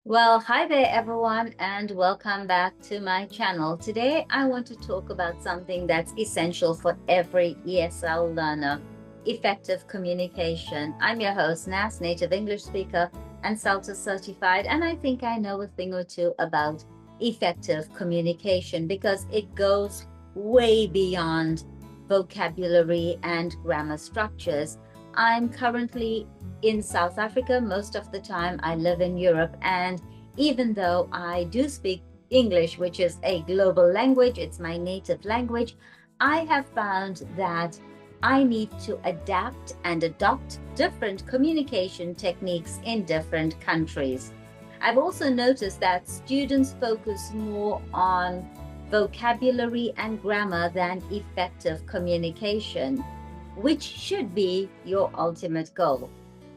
Well, hi there, everyone, and welcome back to my channel. Today, I want to talk about something that's essential for every ESL learner, effective communication. I'm your host, Nas, native English speaker and CELTA certified, and I think I know a thing or two about effective communication because it goes way beyond vocabulary and grammar structures. I'm currently in South Africa. Most of the time, I live in Europe. And even though I do speak English, which is a global language, it's my native language, I have found that I need to adapt and adopt different communication techniques in different countries. I've also noticed that students focus more on vocabulary and grammar than effective communication, which should be your ultimate goal.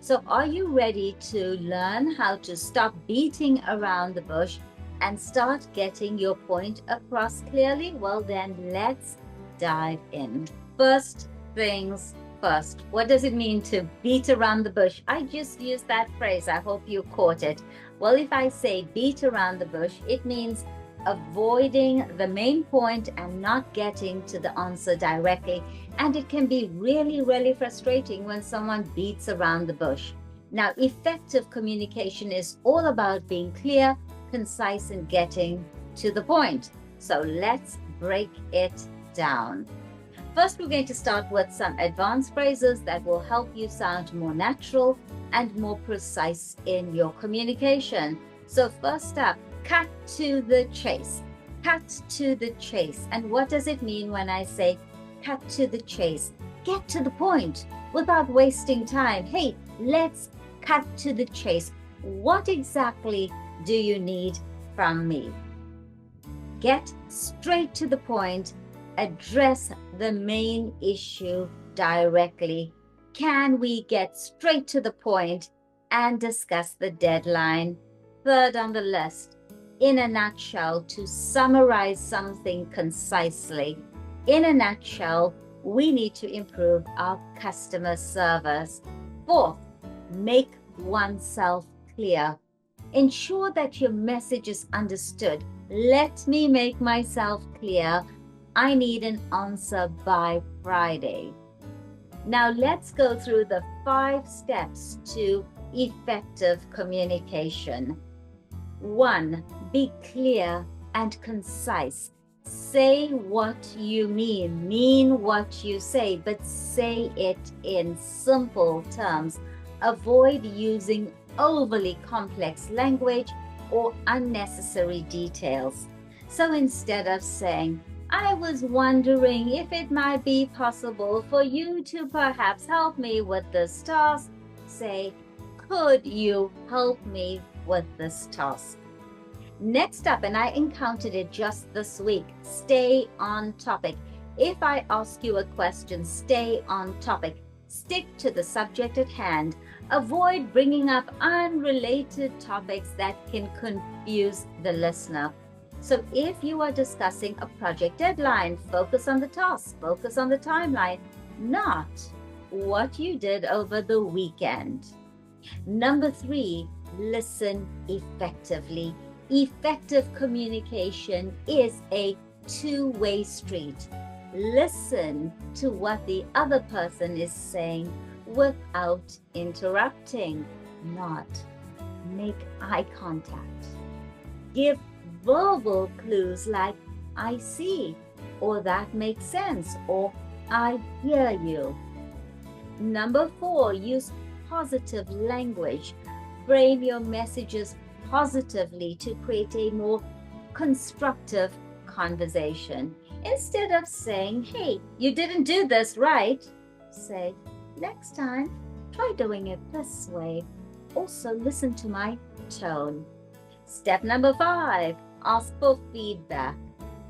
So are you ready to learn how to stop beating around the bush and start getting your point across clearly? Well, then let's dive in. First things first. What does it mean to beat around the bush? I just used that phrase. I hope you caught it. Well, if I say beat around the bush, it means avoiding the main point and not getting to the answer directly. And it can be really, really frustrating when someone beats around the bush. Now, effective communication is all about being clear, concise, and getting to the point. So let's break it down. First, we're going to start with some advanced phrases that will help you sound more natural and more precise in your communication. So first up, cut to the chase. Cut to the chase. And what does it mean when I say cut to the chase? Get to the point without wasting time. Hey, let's cut to the chase. What exactly do you need from me? Get straight to the point. Address the main issue directly. Can we get straight to the point and discuss the deadline? Third on the list, in a nutshell, to summarize something concisely. In a nutshell, we need to improve our customer service. Fourth, make oneself clear. Ensure that your message is understood. Let me make myself clear. I need an answer by Friday. Now let's go through the 5 steps to effective communication. 1, be clear and concise. Say what you mean what you say, but say it in simple terms. Avoid using overly complex language or unnecessary details. So instead of saying, I was wondering if it might be possible for you to perhaps help me with this task, say, could you help me with this task? Next up, and I encountered it just this week, stay on topic. If I ask you a question, stay on topic. Stick to the subject at hand. Avoid bringing up unrelated topics that can confuse the listener. So if you are discussing a project deadline, focus on the task, focus on the timeline, not what you did over the weekend. Number 3, listen effectively. Effective communication is a two-way street. Listen to what the other person is saying without interrupting, not make eye contact. Give verbal clues like I see, or that makes sense, or I hear you. Number 4, use positive language. Frame your messages positively to create a more constructive conversation. Instead of saying, hey, you didn't do this right, say, next time, try doing it this way. Also, listen to my tone. Step number 5, ask for feedback.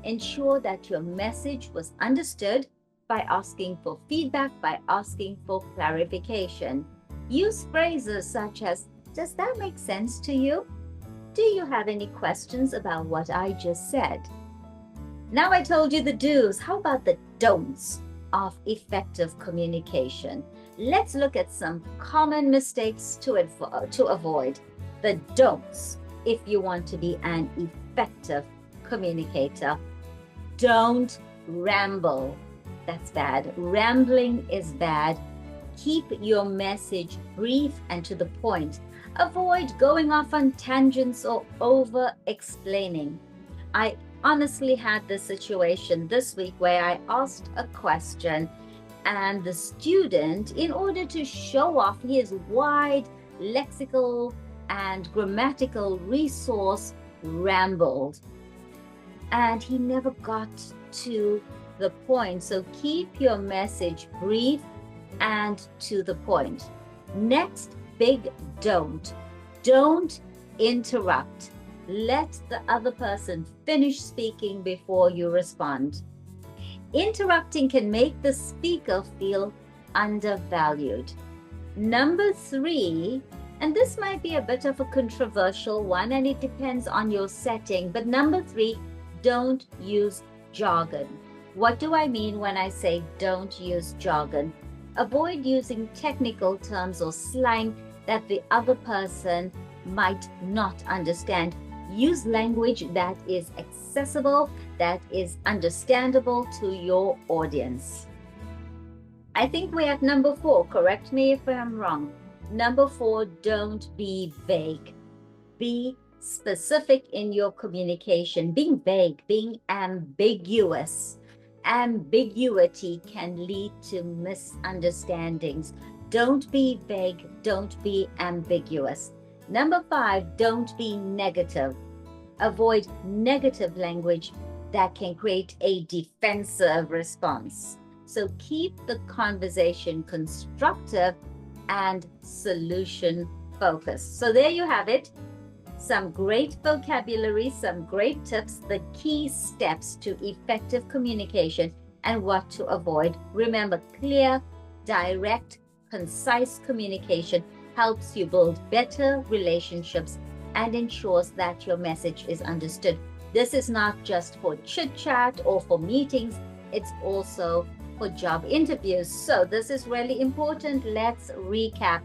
Ensure that your message was understood by asking for feedback, by asking for clarification. Use phrases such as, does that make sense to you? Do you have any questions about what I just said? Now I told you the do's. How about the don'ts of effective communication? Let's look at some common mistakes to avoid. The don'ts. if you want to be an effective communicator. Don't ramble. That's bad. Rambling is bad. Keep your message brief and to the point. Avoid going off on tangents or over-explaining. I honestly had this situation this week where I asked a question and the student, in order to show off his wide lexical and grammatical resource, rambled. And he never got to the point. So keep your message brief and to the point. Next, big don't. Don't interrupt. Let the other person finish speaking before you respond. Interrupting can make the speaker feel undervalued. Number 3, and this might be a bit of a controversial one, and it depends on your setting, but number 3, don't use jargon. What do I mean when I say don't use jargon? Avoid using technical terms or slang that the other person might not understand. Use language that is accessible, that is understandable to your audience. I think we're at number 4. Correct me if I'm wrong. Number 4, don't be vague. Be specific in your communication. Being vague, being ambiguous. Ambiguity can lead to misunderstandings. Don't be vague. Don't be ambiguous. Number 5, don't be negative. Avoid negative language that can create a defensive response. So keep the conversation constructive and solution focused. So there you have it. Some great vocabulary, some great tips, the key steps to effective communication and what to avoid. Remember, clear, direct, concise communication helps you build better relationships and ensures that your message is understood. This is not just for chit chat or for meetings, it's also for job interviews. So this is really important. Let's recap.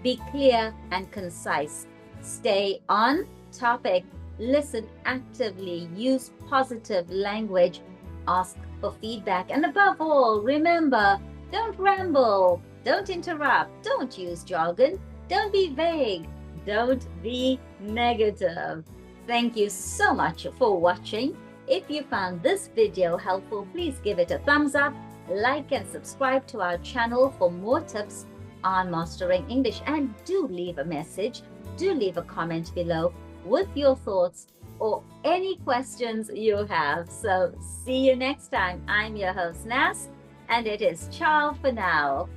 Be clear and concise. Stay on topic. Listen actively. Use positive language. Ask for feedback. And above all, remember, don't ramble. Don't interrupt. Don't use jargon. Don't be vague. Don't be negative. Thank you so much for watching. If you found this video helpful, please give it a thumbs up, like and subscribe to our channel for more tips on mastering English. And do leave a message, do leave a comment below with your thoughts or any questions you have. So see you next time. I'm your host Nas, and it is ciao for now.